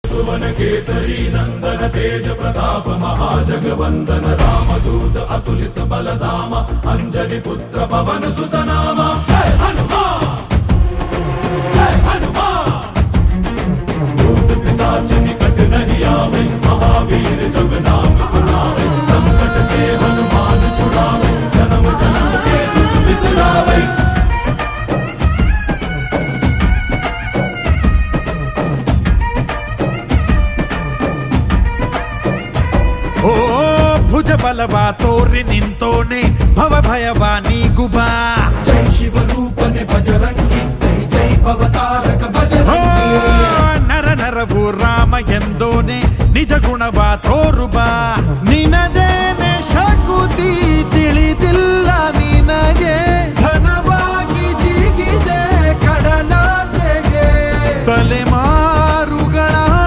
सुवन केसरी नंदन तेज प्रताप महाजगवंदन रामदूत अतुलित बलधाम अंजनी पुत्र पवन सुत नाम जय हनुमान जय हनुमान। भूत पिशाच निकट नहीं आवे महावीर जब नाम सुनावे संकट से हनुमान छुड़ावे जन्म जन्म के दुख बिसरावे। ಓ ಭುಜ ಬಲವಾ ತೋರಿ ನಿಂತೋನೆ ಭವ ಭಯವಾ ನೀಗುಬಾ जय शिव रूपने बजरंगी जय जय भवतारक बजरंगी। ನರ ನರವು ರಾಮ